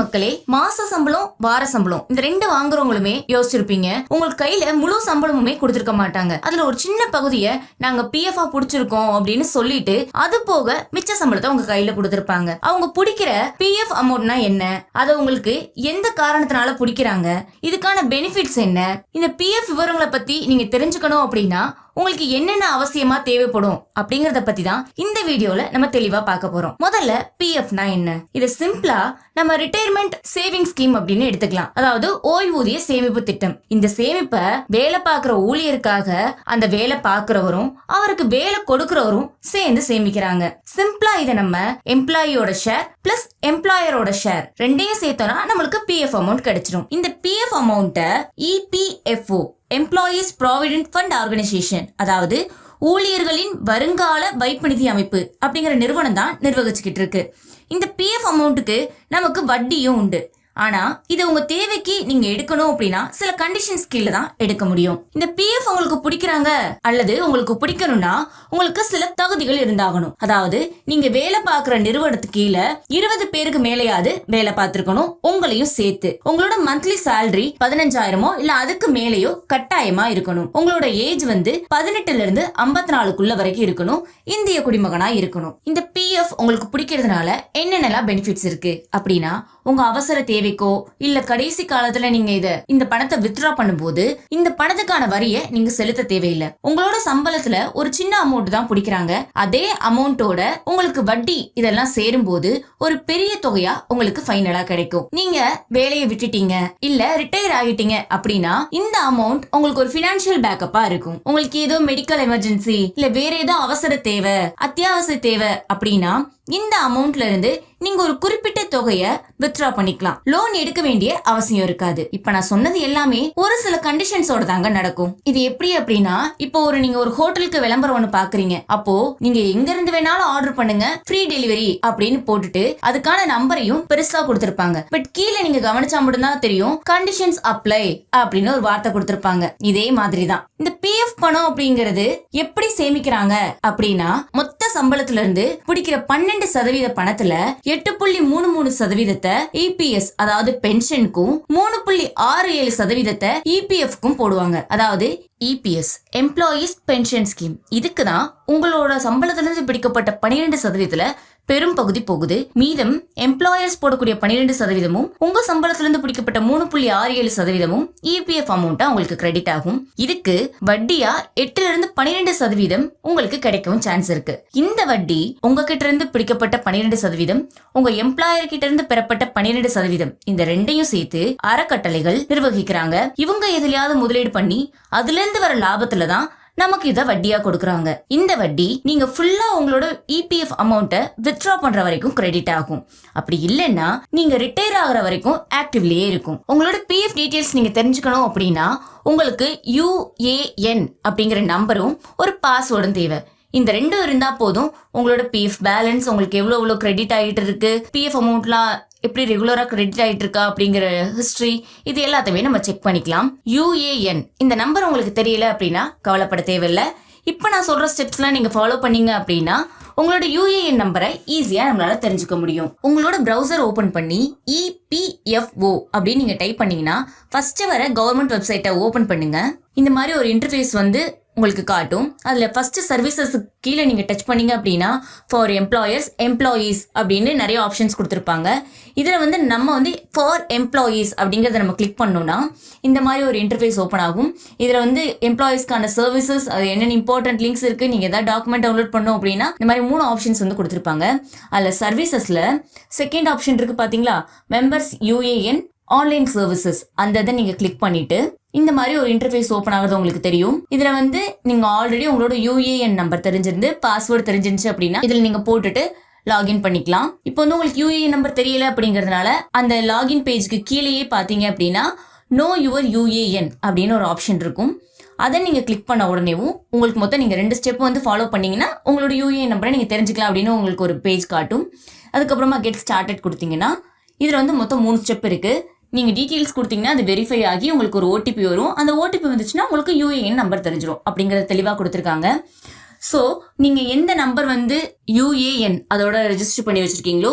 மக்களே, மாச சம்பளம் வார சம்பளம் இந்த ரெண்டு வாங்குறவங்களுமே யோசிச்சிருப்பீங்க. உங்களுக்கு கையில முழு சம்பளமுமே கொடுத்திருக்க மாட்டாங்க. அதுல ஒரு சின்ன பகுதியை நாங்க பிஎஃப் புடிச்சிருக்கோம் அப்படின்னு சொல்லிட்டு அது போக மிச்ச சம்பளத்தை உங்க கையில கொடுத்திருப்பாங்க. அவங்க பிடிக்கிற பிஎஃப் அமௌண்ட்னா என்ன, அதை உங்களுக்கு எந்த காரணத்தினால பிடிக்கிறாங்க, இதுக்கான பெனிஃபிட்ஸ் என்ன, இந்த பிஎஃப் விவரங்களை பத்தி நீங்க தெரிஞ்சுக்கணும் அப்படின்னா உங்களுக்கு என்னென்ன அவசியமா தேவைப்படும் அப்படிங்கறத பத்தி தான் இந்த வீடியோல நம்ம தெளிவா பார்க்க போறோம். முதல்ல பிஎஃப்னா என்ன? இது சிம்பிளா நம்ம ரிட்டையர்மெண்ட் சேவிங் ஸ்கீம் அப்படின்னு எடுத்துக்கலாம். அதாவது ஓய்வூதிய சேமிப்பு திட்டம். இந்த சேமிப்பை வேலை பார்க்கிற ஊழியருக்காக அந்த வேலை பார்க்கிறவரும் அவருக்கு வேலை கொடுக்கிறவரும் சேர்ந்து சேமிக்கிறாங்க. சிம்பிளா இதை நம்ம எம்ப்ளாயியோட ஷேர் பிளஸ் எம்ப்ளாயரோட ஷேர் ரெண்டையும் சேர்த்தோம்னா நம்மளுக்கு பிஎஃப் அமௌண்ட் கிடைச்சிடும். இந்த பிஎஃப் அமௌண்ட்டை EPFO employees provident fund organisation, அதாவது ஊழியர்களின் வருங்கால வைப்பு நிதி அமைப்பு அப்படிங்கிற நிறுவனம் தான் நிர்வகிச்சுக்கிட்டு இருக்கு. இந்த பிஎஃப் அமௌண்ட்டுக்கு நமக்கு வட்டியும் உண்டு. ஆனா இது உங்க தேவைக்கு நீங்க எடுக்கணும் அப்படின்னா சில கண்டிஷன்ஸ் கீழே தான் எடுக்க முடியும். இந்த பிஎஃப் உங்களுக்கு பிடிக்கிறாங்க அல்லது உங்களுக்கு பிடிக்கணும்னா உங்களுக்கு சில தகுதிகள் இருந்தாகணும். அதாவது நீங்க வேலை பார்க்கிற நிறுவனத்துக்கு கீழே 20 பேருக்கு மேலேயாவது வேலை பார்த்திருக்கணும், உங்களையும் சேர்த்து. உங்களோட மந்த்லி சேலரி 15,000 இல்ல அதுக்கு மேலேயோ கட்டாயமா இருக்கணும். உங்களோட ஏஜ் 18ல இருந்து 54 வரைக்கும் இருக்கணும். இந்திய குடிமகனா இருக்கணும். இந்த பிஎஃப் உங்களுக்கு பிடிக்கிறதுனால என்னென்னலாம் பெனிஃபிட்ஸ் இருக்கு அப்படின்னா, உங்க அவசர தேவைக்கோ இல்ல கடைசி காலத்துல நீங்க இந்த பணத்தை வித்ட்ரா பண்ணும்போது இந்த பணத்துக்கான வரியை நீங்க செலுத்த தேவையில்லை. உங்களோட சம்பளத்துல ஒரு சின்ன அமௌண்ட் தான் பிடிக்கிறாங்க. அதே அமௌண்டோட உங்களுக்கு வட்டி இதெல்லாம் சேரும் போது ஒரு பெரிய தொகையா உங்களுக்கு ஃபைனலா கிடைக்கும். நீங்க வேலையை விட்டுட்டீங்க இல்ல ரிட்டையர் ஆகிட்டீங்க அப்படின்னா இந்த அமௌண்ட் உங்களுக்கு ஒரு பினான்சியல் பேக்கப்பா இருக்கும். உங்களுக்கு ஏதோ மெடிக்கல் எமர்ஜென்சி இல்ல வேற ஏதோ அவசர தேவை, அத்தியாவசிய தேவை அப்படின்னா இந்த அமௌண்ட்ல இருந்து நீங்க ஒரு குறிப்பிட்ட தொகையை வித்ட்ரா பண்ணிக்கலாம். லோன் எடுக்க வேண்டிய அவசியம் இருக்காது. இப்ப நான் சொன்னது எல்லாமே ஒரு சில கண்டிஷன்ஸோட தாங்க நடக்கும். இது எப்படி அப்படின்னா, இப்போ நீங்க ஒரு ஹோட்டலுக்கு விளம்பரம் ஒண்ணு பாக்குறீங்க. அப்போ நீங்க எங்க இருந்து வேணாலும் ஆர்டர் பண்ணுங்க, ஃப்ரீ டெலிவரி அப்படின்னு போட்டுட்டு அதுக்கான நம்பரையும் பெருசா கொடுத்திருப்பாங்க. பட் கீழே நீங்க கவனிச்சா மட்டும்தான் தெரியும் கண்டிஷன்ஸ் அப்ளை அப்படின்னு ஒரு வார்த்தை கொடுத்திருப்பாங்க. இதே மாதிரிதான் இந்த பிஎஃப் பணம் அப்படிங்கிறது எப்படி சேமிக்கிறாங்க அப்படின்னா, மொத்த சம்பளத்துல இருந்து பிடிக்கிற 12% பணத்துல 8.33% இபிஎஸ் அதாவது பென்ஷனுக்கும் 3.67% இபிஎஃப்க்கும் போடுவாங்க. அதாவது இபிஎஸ் எம்ப்ளாயீஸ் பென்ஷன் ஸ்கீம். இதுக்குதான் உங்களோட சம்பளத்திலிருந்து பிடிக்கப்பட்ட 12%ல பெரும் பகுதி போகுது. மீதம் எம்ப்ளாயர்ஸ் போடக்கூடிய 12%ம் உங்க சம்பளத்திலிருந்து பிடிக்கப்பட்ட 3.67%ம் இபிஎஃப் அமௌண்டா உங்களுக்கு கிரெடிட் ஆகும். இதுக்கு வட்டியா 8ல இருந்து 12% உங்களுக்கு கிடைக்கவும் சான்ஸ் இருக்கு. இந்த வட்டி உங்ககிட்ட இருந்து பிடிக்கப்பட்ட 12%, உங்க எம்ப்ளாயர் கிட்ட இருந்து பெறப்பட்ட 12%, இந்த ரெண்டையும் சேர்த்து அறக்கட்டளைகள் நிர்வகிக்கிறாங்க. இவங்க எதுலயாவது முதலீடு பண்ணி அதுல இருந்து வர லாபத்துல தான் நமக்கு இத வட்டியா கொடுக்கறாங்க. இந்த வட்டி நீங்க ஃபுல்லா உங்களோட இபிஎஃப் அமௌண்ட்டை வித்ட்ரா பண்ற வரைக்கும் கிரெடிட் ஆகும். அப்படி இல்லைன்னா நீங்க ரிட்டையர் ஆகிற வரைக்கும் ஆக்டிவ்லயே இருக்கும். உங்களோட பிஎஃப் டீடைல்ஸ் நீங்க தெரிஞ்சுக்கணும் அப்படின்னா உங்களுக்கு யுஏஎன் அப்படிங்கிற நம்பரும் ஒரு பாஸ்வேர்டும் தேவை. இந்த ரெண்டும் இருந்தா போதும். உங்களோட பிஎஃப் பேலன்ஸ், உங்களுக்கு எவ்வளவு கிரெடிட் ஆகிட்டு இருக்கு, பிஎஃப் அமௌண்ட்லாம் எப்படி ரெகுலரா கிரெடிட் ஆயிட்டு இருக்கா அப்படிங்கிற ஹிஸ்டரி, இது எல்லாத்தையுமே நம்ம செக் பண்ணிக்கலாம். யுஏஎன் இந்த நம்பர் உங்களுக்கு தெரியல அப்படின்னா கவலைப்பட தேவையில்லை. இப்ப நான் சொல்ற ஸ்டெப்ஸ்லாம் நீங்க ஃபாலோ பண்ணீங்க அப்படின்னா உங்களோட யுஏஎன் நம்பரை ஈஸியா நம்மளால தெரிஞ்சுக்க முடியும். உங்களோட பிரவுசர் ஓபன் பண்ணி இபிஎஃப்ஓ அப்படின்னு நீங்க டைப் பண்ணீங்கன்னா ஃபர்ஸ்ட் வர கவர்மெண்ட் வெப்சைட்டை ஓபன் பண்ணுங்க. இந்த மாதிரி ஒரு இன்டர்ஃபேஸ் உங்களுக்கு காட்டும். அதுல ஃபர்ஸ்ட் சர்வீசஸ் கீழே நீங்க டச் பண்ணீங்க அப்படின்னா ஃபார் எம்ப்ளாயர்ஸ், எம்ப்ளாயீஸ் அப்படின்னு நிறைய ஆப்ஷன்ஸ் கொடுத்துருப்பாங்க. இதுல நம்ம ஃபார் எம்ப்ளாயீஸ் அப்படிங்கறத நம்ம கிளிக் பண்ணோம்னா இந்த மாதிரி ஒரு இன்டர்ஃபேஸ் ஓப்பன் ஆகும். இதுல எம்ப்ளாயீஸ்க்கான சர்வீசஸ், அது என்னென்ன இம்பார்ட்டன்ட் லிங்க்ஸ் இருக்கு, நீங்க ஏதாவது டாக்குமெண்ட் டவுன்லோட் பண்ணோம் அப்படின்னா இந்த மாதிரி 3 ஆப்ஷன்ஸ் கொடுத்துருப்பாங்க. அதுல சர்வீசஸ்ல செகண்ட் ஆப்ஷன் இருக்கு பாத்தீங்களா, மெம்பர்ஸ் யுஏஎன் ஆன்லைன் சர்வீசஸ், அந்த இதை நீங்க கிளிக் பண்ணிட்டு இந்த மாதிரி ஒரு இன்டர்ஃபேஸ் ஓப்பன் ஆகுது உங்களுக்கு தெரியும். இதுல நீங்க ஆல்ரெடி உங்களோட யுஏஎன் நம்பர் தெரிஞ்சிருந்து பாஸ்வேர்டு தெரிஞ்சிருந்துச்சு அப்படின்னா இதுல நீங்க போட்டுட்டு லாகின் பண்ணிக்கலாம். இப்போ உங்களுக்கு யுஏஎன் நம்பர் தெரியல அப்படிங்கறதுனால அந்த லாகின் பேஜ்க்கு கீழேயே பாத்தீங்க அப்படின்னா நோ யுவர் யுஏஎன் அப்படின்னு ஒரு ஆப்ஷன் இருக்கும். அதை நீங்க கிளிக் பண்ண உடனேவும் உங்களுக்கு மொத்தம் நீங்க 2 ஸ்டெப் ஃபாலோ பண்ணீங்கன்னா உங்களோட யுஏஎன் நம்பரை நீங்க தெரிஞ்சுக்கலாம் அப்படின்னு உங்களுக்கு ஒரு பேஜ் காட்டும். அதுக்கப்புறமா கெட் ஸ்டார்டட் கொடுத்தீங்கன்னா இதுல மொத்தம் 3 ஸ்டெப் இருக்கு. நீங்க டீடைல்ஸ் கொடுத்தீங்கன்னா அது வெரிஃபை ஆகி உங்களுக்கு ஒரு ஓடிபி வரும். அந்த ஓடிபி வந்துச்சுன்னா உங்களுக்கு யுஏஎன் நம்பர் தெரிஞ்சிடும் அப்படிங்கறத தெளிவா கொடுத்துருக்காங்க. சோ நீங்க எந்த நம்பர் யுஏஎன் அதோட ரெஜிஸ்டர் பண்ணி வச்சிருக்கீங்களோ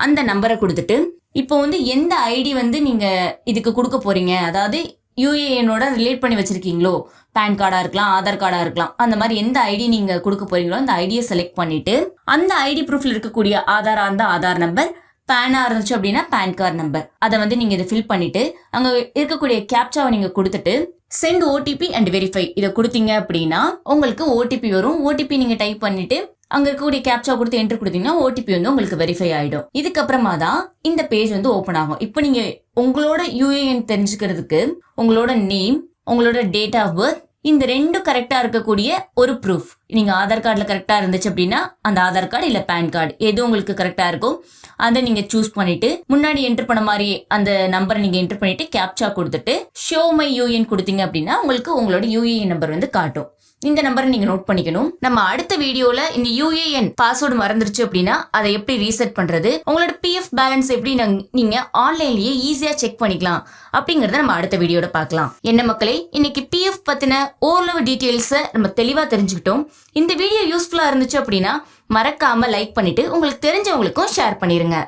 அந்த நம்பரை கொடுத்துட்டு இப்போ வந்து எந்த ஐடி வந்து நீங்க இதுக்கு கொடுக்க போறீங்க, அதாவது யூஏஎனோட ரிலேட் பண்ணி வச்சிருக்கீங்களோ, பேன் கார்டா இருக்கலாம், ஆதார் கார்டா இருக்கலாம், அந்த மாதிரி எந்த ஐடி நீங்க கொடுக்க போறீங்களோ அந்த ஐடியை செலக்ட் பண்ணிட்டு அந்த ஐடி ப்ரூஃப்ல இருக்கக்கூடிய ஆதாரா இருந்தா ஆதார் நம்பர், பேனா இருந்துச்சு அப்படின்னா பேன் கார்டு நம்பர், அதை வந்து நீங்க இதை ஃபில் பண்ணிட்டு அங்க இருக்கக்கூடிய கேப்சாவை நீங்க கொடுத்துட்டு சென்ட் ஓடிபி அண்ட் வெரிஃபை இதை கொடுத்தீங்க அப்படின்னா உங்களுக்கு ஓடிபி வரும். ஓடிபி நீங்க டைப் பண்ணிட்டு அங்க இருக்கக்கூடிய கேப்சா கொடுத்து என்ட்ரு கொடுத்தீங்கன்னா ஓடிபி வந்து உங்களுக்கு வெரிஃபை ஆயிடும். இதுக்கப்புறமா தான் இந்த பேஜ் வந்து ஓபன் ஆகும். இப்போ நீங்க உங்களோட யூஏஎன் தெரிஞ்சுக்கிறதுக்கு உங்களோட நேம், உங்களோட டேட் ஆஃப் பர்த், இந்த ரெண்டும் கரெக்டா இருக்கக்கூடிய ஒரு ப்ரூஃப், நீங்க ஆதார் கார்டுல கரெக்டா இருந்துச்சு அப்படின்னா அந்த ஆதார் கார்டு இல்ல பேன் கார்டு எது உங்களுக்கு கரெக்டா இருக்கும் அதை நீங்க சூஸ் பண்ணிட்டு முன்னாடி என்டர் பண்ண மாதிரி அந்த நம்பரை நீங்க என்டர் பண்ணிட்டு கேப்சா கொடுத்துட்டு ஷோ மை யூஏஎன் கொடுத்தீங்க அப்படின்னா உங்களுக்கு உங்களோட யூஏஎன் நம்பர் வந்து காட்டும். இந்த நம்பரை நீங்க நோட் பண்ணிக்கணும். நம்ம அடுத்த வீடியோல இந்த யூஏஎன் பாஸ்வேர்டு மறந்துருச்சு அப்படின்னா அதை எப்படி ரீசெட் பண்றது, உங்களோட பிஎஃப் பேலன்ஸ் எப்படி நீங்க ஆன்லைன்லயே ஈஸியா செக் பண்ணிக்கலாம் அப்படிங்கறத நம்ம அடுத்த வீடியோட பார்க்கலாம். என்ன மக்களே, இன்னைக்கு பிஎஃப் பத்தின ஓரளவு டீடைல்ஸை நம்ம தெளிவா தெரிஞ்சுக்கிட்டோம். இந்த வீடியோ யூஸ்ஃபுல்லா இருந்துச்சு அப்படின்னா மறக்காம லைக் பண்ணிட்டு உங்களுக்கு தெரிஞ்சவங்களுக்கும் ஷேர் பண்ணிருங்க.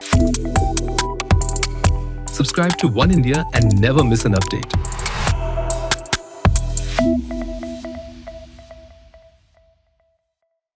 Subscribe to One India and never miss an update.